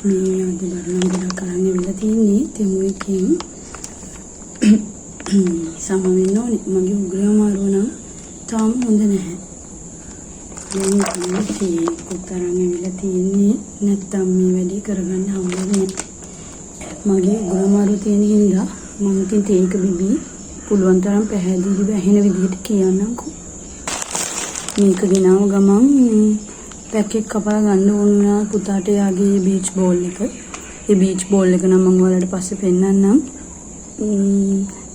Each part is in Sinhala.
මේ අද බරනම් ගොඩක් අරන් ඇවිල්ලා තින්නේ තෙමුවකින් සම වෙන්න ඕනේ. මගේ උග්‍රය අමාරුව නම් තාම හොඳ නැහැ. දැන් කොත් අරන් ඇවිල්ලා තින්නේ නැත්තම් මේ වැඩේ කරගන්න හම්බෙන්නේ නැහැ. මගේ උග්‍රය අමාරුව තියෙන හින්දා මම ඉතින් තේක බිබි පුළුවන් තරම් පැහැදිලිව ඇහෙන විදිහට කියන්නම්කෝ. මේක ගෙනාව ගමන් පැක් එක කපලා ගන්න ඕන වුණා පුතාට යාගේ බීච් බෝල් එක. ඒ බීච් බෝල් එක නම් මම ඔයාලට පස්සේ පෙන්නන්නම්.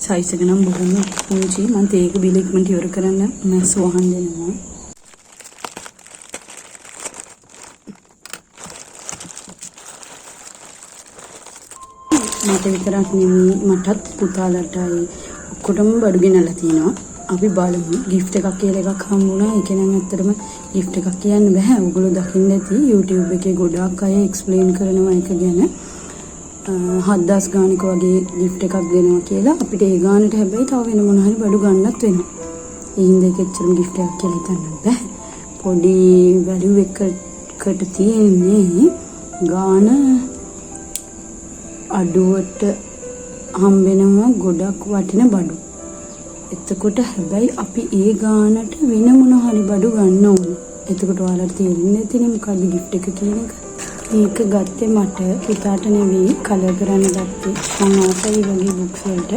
සයිස් එක නම් බොහොම පුංචි. මම තේක බිල ඉක්මනට ඉවර කරන්න මැස් වහන් දෙනවා. මට විතරක් නෙමෙයි මටත් පුතාලටයි ඔක්කොටම බඩු ගෙනල්ලා තිනවා. අපි බලමු gift එකක් කියලා එකක් හම්බුණා. ඒක නම් ඇත්තටම gift එකක් කියන්න බෑ. ඔයගොල්ලෝ දකින්න ඇති YouTube එකේ ගොඩාක් අය explain කරනවා ඒක ගැන. 7000 ගානක වගේ gift එකක් දෙනවා කියලා. අපිට ඒ ගානට හැබැයි තව වෙන මොන හරි බඩු ගන්නත් වෙනවා. ඒ හින්දා ඒක ඇත්තටම gift එකක් කියලා හිතන්න බෑ. පොඩි value එකකට තියෙන්නේ ගාන අඩුවට හම්බෙනවා ගොඩක් වටින බඩු. එතකොට හැබැයි අපි ඒ ගානට වෙන මොන හරි බඩු ගන්න ඕන. එතකොට ඔයාලට තේරෙන්නේ නැතිනේ මොකද්ද gift එක කියන එක. මේක ගත්තේ මට පුතාට නෙවෙයි කලර් කරන්න ගත්තේ. මම ආසයි වගේ බොක්ස් වලට.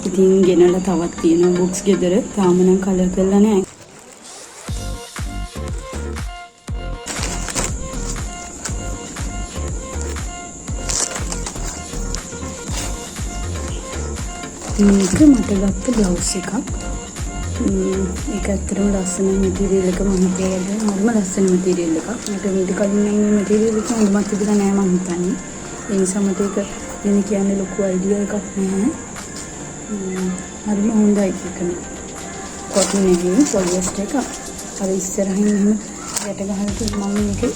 ඉතින් ගෙනලා තවත් තියෙනවා බොක්ස් ගෙදර. තාම නම් කලර් කරලා නැහැ. මේක මට ගත්ත බ්ලවුස් එකක්. ඒක ඇත්තටම ලස්සන මැටීරියල් එක මම හිතුවා හරිම ලස්සන මැටීරියල් එකක්. මට ඊට කලින් නම් මේ මැටීරියල් එක හොඳමත් තිබුණා නෑ මම හිතන්නේ. ඒ නිසා මට ඒක වෙන කියන්නේ ලොකු අයිඩියා එකක් නෑ. හරිම හොඳයි ඒකනේ. කොටන් නෙවෙයි පොලියස්ටර් එක. අර ඉස්සරහින් එහෙම යට ගහලා මම මේකේ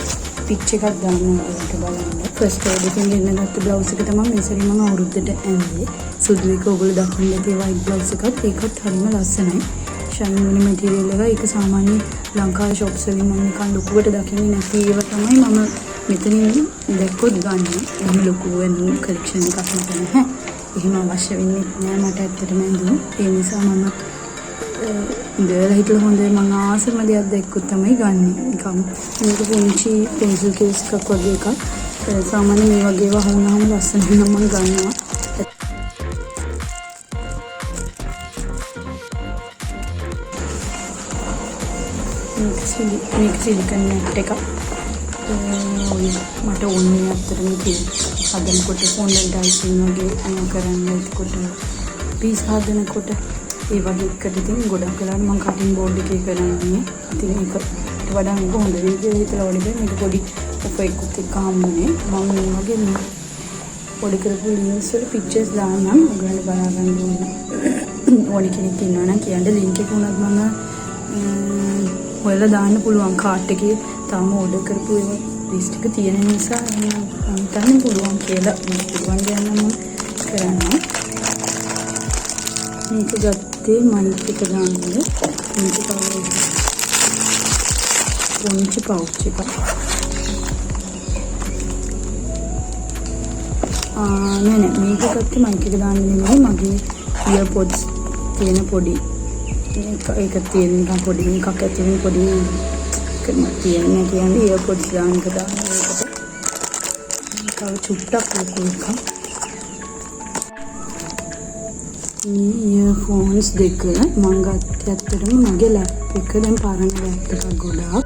පිච් එකක් දානවා ඒක බලන්න. ෆස්ට් එඩ් එකෙන් ගෙන්නගත්ත බ්ලවුස් එක තමයි මේ සැරේ මම අවුරුද්දට ඇඳේ. සුදු එක ඔයගොල්ලෝ දකින්න ඇති වයිට් බ්ලවුස් එකත් ඒකත් හරිම ලස්සනයි. ෂයින් වෙන මැටීරියල් එක. ඒක සාමාන්‍ය ලංකාවේ shops වලින් මම නිකන් ලොකුවට දකින්නේ නැති ඒවා තමයි මම මෙතනින් දැක්කොත් ගන්න. එහෙම ලොකු වෙන කලෙක්ෂන් එකක් මට නැහැ. එහෙම අවශ්‍ය වෙන්නේ නැහැ මට ඇත්තටම ඇඳුම්. ඒ නිසා මම ඉඳලා හිටලා හොඳ මම ආසම දෙයක් දැක්කොත් තමයි ගන්නෙ. නිකන් මේක පුංචි පෙන්සිල් කේස් එකක් වගේ එකක්. සාමාන්‍ය මේ වගේ ඒවා වුණාම ලස්සන නම් මම ගන්නවා. මේක සිලිකන් නැට් එකක්. මට ඕනේ අතරම හදනකොට ෆොන්ඩන්ට් ඩයිසින් වගේ අය කරන්න. එතකොට පීස් හදනකොට ඒ වගේ එකට ඉතින් ගොඩක් වෙලාවට මම කටින් බෝඩ් එකේ කරන්නේ. ඉතින් ඒක වඩා මේක හොඳ වීඩියෝ හිතලා වඩා මේක පොඩි ඔෆෙක්කුත් එක්ක හම්බුනේ. මම මේ වගේ පොඩි කරපු ලින්ක්ස් වල පික්චර්ස් දාන්නම්. ඔයගොල්ලෝ බලා ගන්න ඕනේ කෙනෙක් ඉන්නවා නම් කියන්න ලින්ක් එක උනත් මම ඔයාලා දාන්න පුළුවන් කාට් එකේ. තාම ඕඩර් කරපු ඒවා ලිස්ට් එක තියෙන නිසා මම හිතන්නේ පුළුවන් කියලා. පුළුවන් දෙයක් නම් මම කරනවා. මේක ගත්තේ මයික් එක දාන්න. මේක පුංචි පවුච් එකක්. නෑ මේක ගත්තේ මයික් එක දාන්න නෙමෙයි. මගේ ඉයර්පොඩ්ස් තියෙන පොඩි ඒක තියෙන නිකන් පොඩි එකක් ඇතුලේ පොඩි තියෙන කියන්නේ ඉයර්පොඩ්ස් දාන්න එක දාන්න. ඒකට තව චුට්ටක් ලොකු එකක්. මේ ඉයර්ෆෝන්ස් දෙක මම ගත්තේ ඇත්තටම මගේ ලැප් එක. දැන් පරණ ලැප් එකක් ගොඩාක්.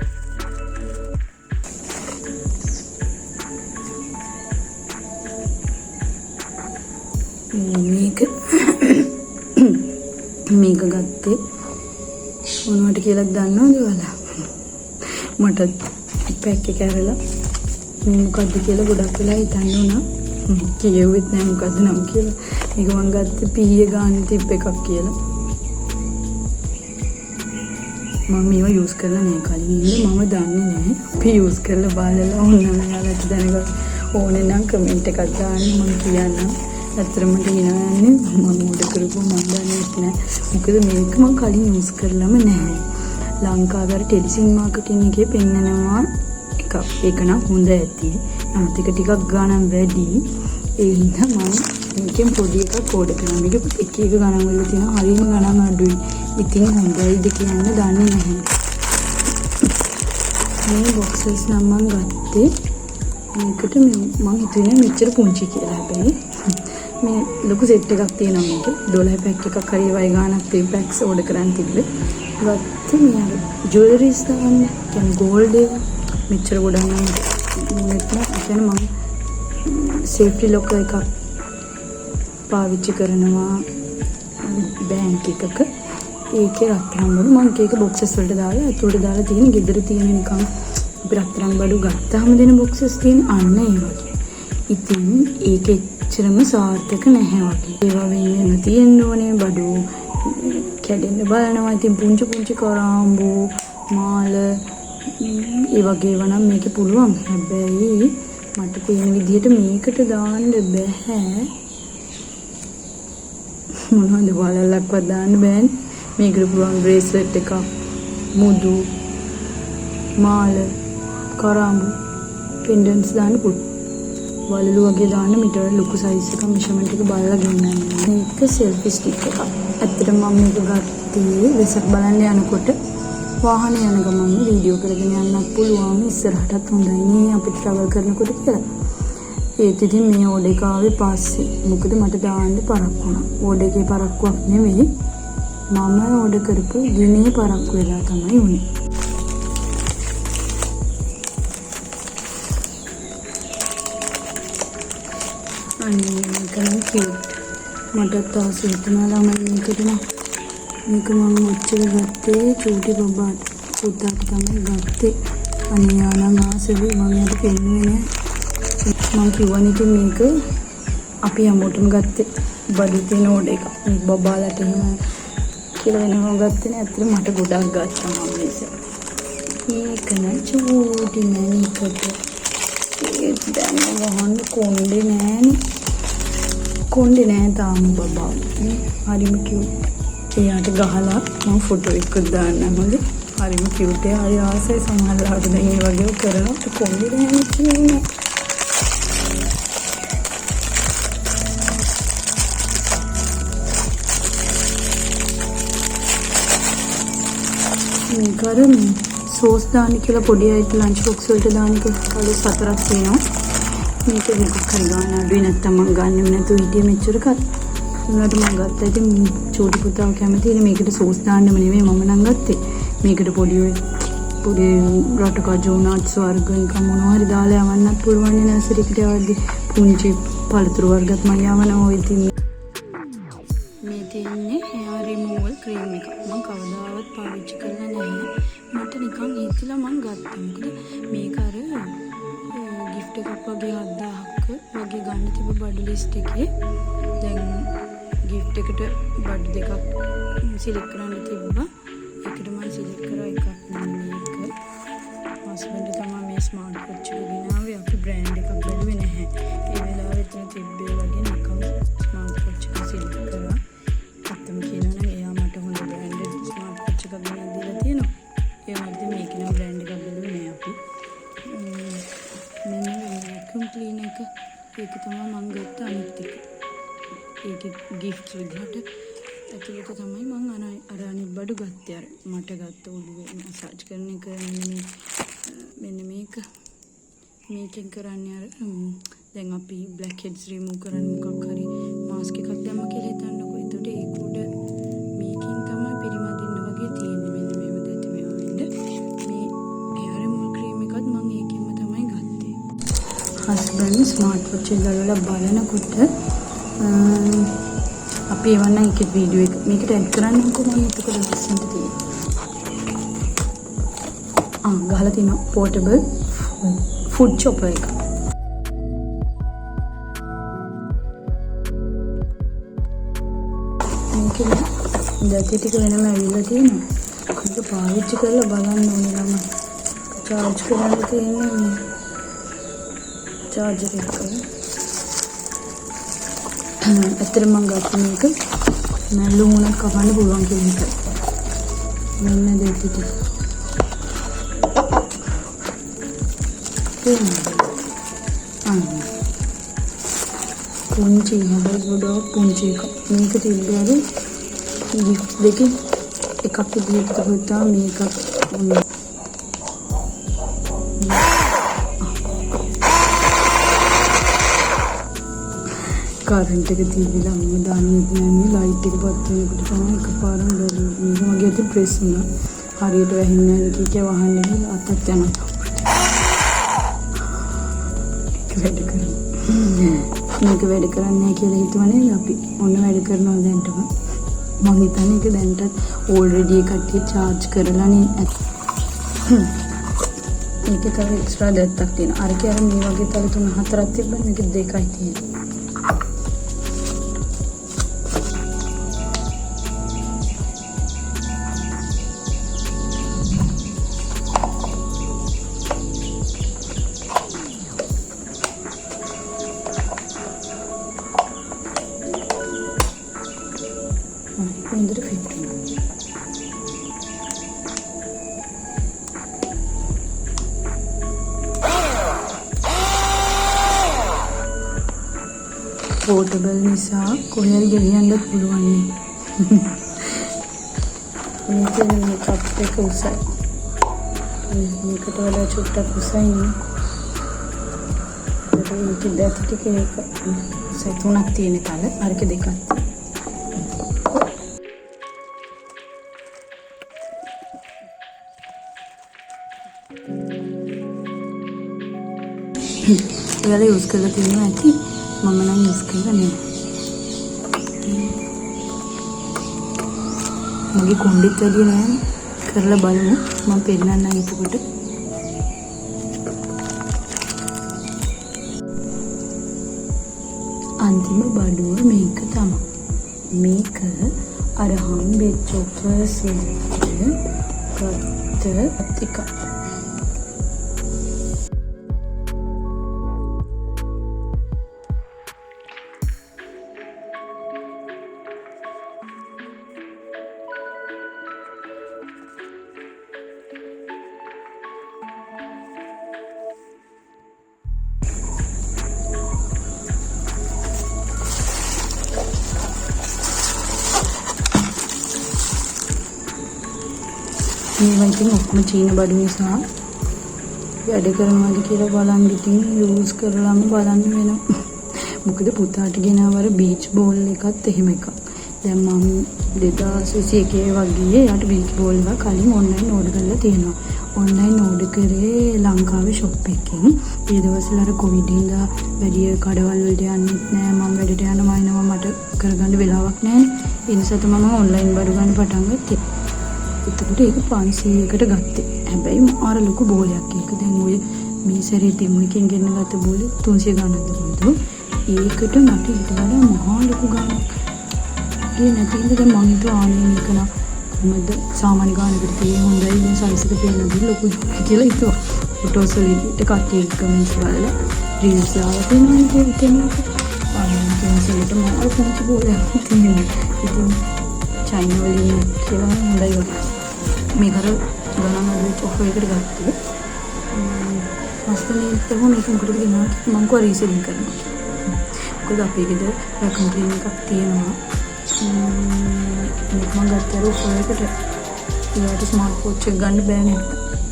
මේක ගත්තේ මොනවට කියලා දන්නවද ඔයාලා? මට පැක් එක ඇරලා මේ මොකද්ද කියලා ගොඩක් වෙලා හිතන්න උනා. කියෙව්වෙත් නෑ මොකද්ද නම් කියලා. මේක මම ගත්තේ පීයේ ගානේ තිබ්බ එකක් කියලා. මම මේව යූස් කරලා නෑ කලින්. මම දන්නේ නෑ. අපි යූස් කරලා බලලා ඕනනම් ඔයාලට දැනගන්න ඕනේ නම් කමෙන්ට් එකක් දාන්න මම කියන්නම්. ඇත්තටම කියනවානේ මම ඕඩර් කරපුවා මම දන්නේ නැහැ. මොකද මේක මම කලින් යූස් කරලම නැහැ. ලංකාවේ ටෙලිසින් මාකටින් එකේ පෙන්නනවා එක එකක්. ඒක නම් හොඳ ඇති. නමුත් ඒක ටිකක් ගණන් වැඩි. ඒ හින්දා මම මේකෙන් පොඩි එකක් ඕඩර් කරා. මේක එක ගණන් වල තියෙනවා. හරියම ගණන් අඩුයි. ඉතින් හොඳයිද කියන්න දන්නේ නැහැ. මේ බොක්සස් නම් මම ගත්තේ මේකට මම හිතුවේ මෙච්චර පුංචි කියලා. හැබැයි මේ ලොකු සෙට් එකක් තියෙනවා මේක. 12 පැක් එකක් හරි වයි ගානක් තියෙන පැක්ස් ඕඩර් කරන් තිබ්බේ. ගත්තේ මේ ජුවෙලරිස් දාන්න. කියන්නේ ගෝල්ඩ් එක මෙච්චර ගොඩක් නම් කියන්නේ මම සේෆ්ටි ලොක් එකක් පාවිච්චි කරනවා බැංක් එකක. ඒකේ රත්තරන් බඩු මම ඒක බොක්සස් වලට දාලා ඒකට දාලා තියෙන ගෙදර තියෙන නිකන් අපි රත්තරන් බඩු ගත්තාම දෙන බොක්සස් තියෙන අන්න ඒ වගේ. ඉතින් ඒක එච්චරම සාර්ථක නැහැ වගේ. ඒවා වෙන තියෙන්න ඕනේ බඩු කැඩෙන්න බලනවා. ඉතින් පුංචි පුංචි කරාම්බු මාල ඒ වගේ ඒවා නම් මේකේ පුළුවන්. හැබැයි මට පේන විදිහට මේකට දාන්න බෑ. මොනවද වලල්ලක්වත් දාන්න බෑනේ. මේකට පුළුවන් බ්‍රේස්ලට් එකක්, මුදු, මාල, කරාඹු, පෙන්ඩන්ට්ස් දාන්න පුළුවන්. වලලු වගේ දාන්න මීට වඩා ලොකු සයිස් එකක් මෙෂර්මන්ට් එක බලලා ගෙන්නන්න. මේක සෙල්ෆි ස්ටික් එකක්. ඇත්තටම මම මේක ගත්තේ වෙසක් බලන්න යනකොට වාහනේ යන ගමන් වීඩියෝ කරගෙන යන්නත් පුළුවන්. ඉස්සරහටත් හොඳයි නේ අපි ට්‍රැවල් කරනකොට කියලා. ඒත් ඉතින් මේ ඕඩර් එක ආවේ පස්සේ. මොකද මට දාන්න පරක්කු වුණා. ඕඩර් එකේ පරක්කුවක් නෙවෙයි. මම ඕඩර් කරපු දිනේ පරක්කු වෙලා තමයි උනේ. අනේ මේක නම් කියුට්. මට තාම හිතුණා ළමයි මේකට නම් මේක මම ඔච්චර ගත්තේ චූටි බබාට පුතාට තමයි ගත්තේ. අනේ ආනං ආසෙවි මම යට පෙන්නුවේ නෑ. මම කිව්වනේ මේක අපි හැමෝටම ගත්තේ බඩු තියෙන ඕඩර් එක. මේ බබාලට එහෙම කියලා වෙනම ගත්තේ නෑ. ඇත්තට මට ගොඩක් ගත්තා මම මේක. ඒක නම් චූටි මැනිකට. ඒක දැන් වහන්න කොණ්ඩේ නෑනේ. කොණ්ඩේ නෑ තාම බබා. හරිම කියුට්. එයාට ගහලා මම ෆොටෝ එකක් දාන්නම්. හොඳේ. හරිම කියුට්. හරි ආසයි සමහරවිට දැන් මේ වගේ කරනවා. කොණ්ඩේ නෑනේ කියන්නේ. මේක අර සෝස් දාන්න කියලා පොඩි අයිට ලන්ච් බොක්ස් වලට දාන්න කියලා 4ක් තියෙනවා. මේක මොකක් හරි ගන්න අඩුයි නැත්තම් මම ගන්නෙම නැතුව හිටියේ මෙච්චරකත්. උනාට මම ගත්තා. ඉතින් චූටි පුතාව කැමතිනේ මේකට සෝස් දාන්නම නෙමෙයි මම නම් ගත්තේ. මේකට පොඩි රට කජු නට්ස් වර්ග නිකන් මොනවා හරි දාලා යවන්නත් පුළුවන් නේ නර්සරි එකට යවද්දි. පුංචි පළතුරු වර්ගත් මම යවනවා. ඔය ඉතින් මේ තියෙන්නේ hair removal cream එක. මම කවදාවත් පාවිච්චි කරලා නැහැ. මට නිකන් හිතිලා මම ගත්තා. මොකද මේක අර gift එකක් වගේ 7000ක් වගේ ගන්න තිබ්බ බඩු ලිස්ට් එකේ. දැන් gift එකට බඩු දෙකක් සිලෙක්ට් කරන්න තිබ්බා. ඒකට මම සිලෙක්ට් කරා එකක් මේක. හස්බන්ඩ් තමයි මේ ස්මාර්ට් වොච් එක ගෙනාවේ. අපි බ්‍රෑන්ඩ් එකක් බැලුවේ නැහැ. ඒ වෙලාවෙ එතන තිබ්බේ වගේ නිකන් ස්මාර්ට් වොච් එක සිලෙක්ට් කරා. අත්තම කියනවා නම් එයා මට හොඳ බ්‍රෑන්ඩඩ් ස්මාර්ට් වොච් එකක් ගෙනත් දීලා තියෙනවා. ඒ වගේ මේක නම් බ්‍රෑන්ඩ් එකක් බැලුවේ නෑ අපි. මෙන්න වැකියුම් ක්ලීනර් එක. ඒක තමයි මම ගත්ත අනිත් එක. ඒක ගිෆ්ට් විදිහට ඇතුළත තමයි මම අර අනිත් බඩු ගත්තේ. අර මට ගත්ත ඔළුවේ මසාජ් කරන එක මෙන්න මේක. මේකෙන් කරන්නේ අර දැන් අපි බ්ලැක් හෙඩ්ස් රිමූව් කරන්න මොකක් හරි මාස්ක් එකක් දැම්ම කියලා හිතන්නකෝ. එතකොට ඒක උඩ මේකෙන් තමයි පිරිමදින්න වගේ තියෙන්නේ. මෙන්න මේව දැටි මේවා වෙන්න. මේ hair removal cream එකත් මම ඒකෙන්ම තමයි ගත්තේ. හස්බන්ඩ් ස්මාර්ට් වොච් එක දාලා බලනකොට අපි එවන්න එකේ වීඩියෝ එක මේකට ඇඩ් කරන්නම්කෝ. මම එතකොට ලස්සනට තියෙනවා. ගහලා තියෙනවා portable food chopper එක. මේකේ දැටි ටික වෙනම ඇවිල්ලා තියෙනවා. ඒක පාවිච්චි කරලා බලන්න ඕනේ ළමයි. charge කරන්න තියෙන්නේ charger එක. ඇත්තටම මම ගත්ත මේක නැල්ලු මුණක් කපන්න පුළුවන් කියන එක. මෙන්න දෙටි ටික. පුංචි හැබැයි ගොඩක් පුංචි එකක්. මේක තිබ්බාරු ගිෆ්ට් දෙකේ එකක් විදිහට ගත්තා මේකක් කරන්ට් එක තිබිලා මම දාන්නේ නැහැ ලයිට් එක පත් වෙනකොට තමයි එකපාරම මේක මගේ අතේ ප්‍රෙස් වුණා. හරියට වැහින්නේ නැහැ කිය වහන්නේ කියලා අතත් යනවා. මේක වැඩ කරන්නේ නැහැ කියලා හිතුවනේ අපි. ඔන්න වැඩ කරනවා දැන්ටම. මම හිතන්නේ ඒක දැන්ටත් ඕල්රෙඩි එකක් චාර්ජ් කරලානේ. මේක තව එක්ස්ට්‍රා දෙයක් තියෙනවා. අර කියන්නේ මේ වගේ තව 3-4ක් තිබ්බම මේක 2යි තියෙන්නේ. හොඳට ෆිට වෙනවා. පෝටබල් නිසා කොහේ හරි ගෙනියන්නත් පුළුවන් නේ. මේකේ මේ කප් එක උසයි. මේකට වඩා චුට්ටක් උසයි නේ. මේක දැත් ටික එක උසයි 3ක් තියෙන තල අරක 2ක්. ඔයාලා යූස් කරලා තියෙනවා ඇති. මම නම් යූස් කරලා නෑ. මගේ කොණ්ඩෙත් වැඩි නෑ. කරලා බලමු. මම පෙන්නන්නම් එතකොට. අන්තිම බඩුව මේක තමයි. මේක අර හම්බෙච්ච ඔපර්සෙට ගත්ත ටික. මේවා ඉතින් ඔක්කොම චීන බඩු නිසා වැඩ කරනවාද කියලා බලන් ඉතින් යූස් කරලාම බලන්න වෙනවා. මොකද පුතාට ගෙනාවර බීච් බෝල් එකත් එහෙම එකක්. දැන් මම 2021 වගේ යාට බීච් බෝල් එක කලින් ඔන්ලයින් ඕඩර් කරලා තියෙනවා. ඔන්ලයින් ඕඩර් කරේ ලංකාවේ ෂොප් එකකින්. ඒ දවස්වල අර කොවිඩ් හින්දා වැඩි කඩවල් වලට යන්නෙත් නෑ. මම වැඩට යනවා එනවා මට කරගන්න වෙලාවක් නෑනේ. ඒ නිසා තමයි මම ඔන්ලයින් බඩු ගන්න පටන් ගත්තේ. එතකොට ඒක 500කට ගත්තේ. හැබැයි මාර ලොකු බෝලයක් ඒක. දැන් ඔය මේ සැරේ දෙමු එකෙන් ගෙන්න ගත්ත බෝලේ 300 ගණන්ද වුණා. ඒකට මට ඊට වඩා මහා ලොකු ගණනක්. ඒ නැති හින්දා දැන් මම හිතුවා ආන්නේ මේක නා කොහමද සාමාන්‍ය ගානකට තියෙන හොඳයි මේ සයිස් එක පේනදී ලොකු කියලා හිතුවා. ෆොටෝස් වලින් කට්ටිය කමෙන්ට්ස් වල රීල්ස් දාලා තියෙනවා ඒක ආන්නේ කෙනෙක්ට මම පුංචි බෝලයක් තියෙනවා. ඉතින් චයිනා වලින් කියලා හොඳයි වගේ. මේක අර ගණන් වල ඔෆර් එකට ගත්තා. මස්තනේ තව මේක මොකටද ගෙනා මම කෝ රීසෙලින් කරනවා. මොකද අපේ ගෙදර කම්ප්ලේන් එකක් තියෙනවා. මේක මම ගත්තා ඔෆර් එකට. ඊට ස්මාර්ට් වොච් එක ගන්න බෑ නේද?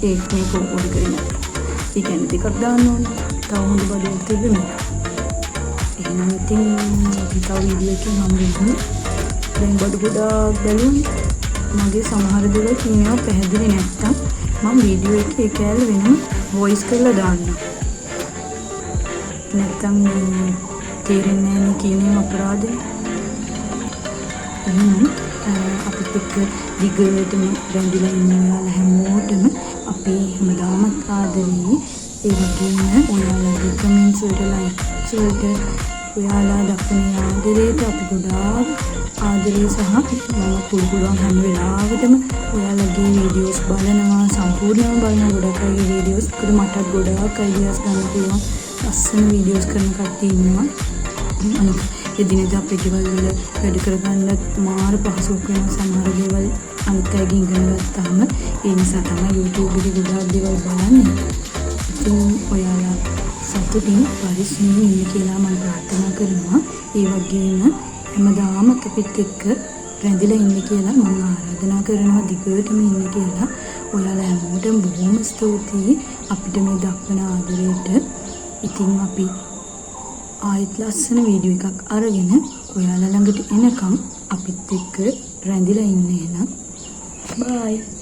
ඒක මේක ඕඩර් කරේ නෑ. ඒ කියන්නේ ටිකක් දාන්න ඕනේ. තව හොඳ බඩුවක් තිබෙන්නේ. එහෙනම් ඉතින් අපි තව වීඩියෝ එකකින් හම්බෙමු. දැන් බඩු ගොඩාක් බැලුවා. මගේ සමහර දේවල් කියනවා පැහැදිලි නැත්තම් මම වීඩියෝ එකේ ඒ කැලේ වෙනම වොයිස් කරලා දාන්නම්. නැත්තම් තේරෙන්නේ නැහැ කියන්නේ අපරාධේ. එහෙනම් අපිත් එක්ක දිගටම රැඳිලා ඉන්න ඔයාලා හැමෝටම අපි හැමදාම ආදරේ. ඒ වගේම ඔයාලගේ කමෙන්ට්ස් වලට ලයික්ස් වලට ඔයාලා දක්වන ආදරේට අපි ගොඩාක් ආදරේ සහ මම පුළුවන් හැම වෙලාවෙම ඔයාලගේ වීඩියෝස් බලනවා සම්පූර්ණයෙන්ම බලන ගොඩක් අය වීඩියෝස් ඒකට මටත් ගොඩාක් අයිඩියාස් ගන්න පුළුවන් ලස්සන වීඩියෝස් කරන කට්ටිය ඉන්නවා. අනිත් එදිනෙදා අපේ ගෙවල් වල වැඩ කරගන්නත් මාර පහසුවක් වෙනවා සමහර දේවල් අනිත් අයගෙන් ඉගෙන ගත්තාම. ඒ නිසා තමයි YouTube එකේ ගොඩාක් දේවල් බලන්නේ. ඉතින් ඔයාලා සතුටින් පරිස්සමින් ඉන්න කියලා මම ප්‍රාර්ථනා කරනවා. ඒ වගේම හැමදාම අපිත් එක්ක රැඳිලා ඉන්න කියලා මම ආරාධනා කරනවා. දිගටම ඉන්න කියලා. ඔයාලා හැමෝටම බොහොම ස්තුතියි අපිට මේ දක්වන ආදරයට. ඉතින් අපි ආයෙත් ලස්සන වීඩියෝ එකක් අරගෙන ඔයාලා ළඟට එනකම් අපිත් එක්ක රැඳිලා ඉන්න එහෙනම්. බයි.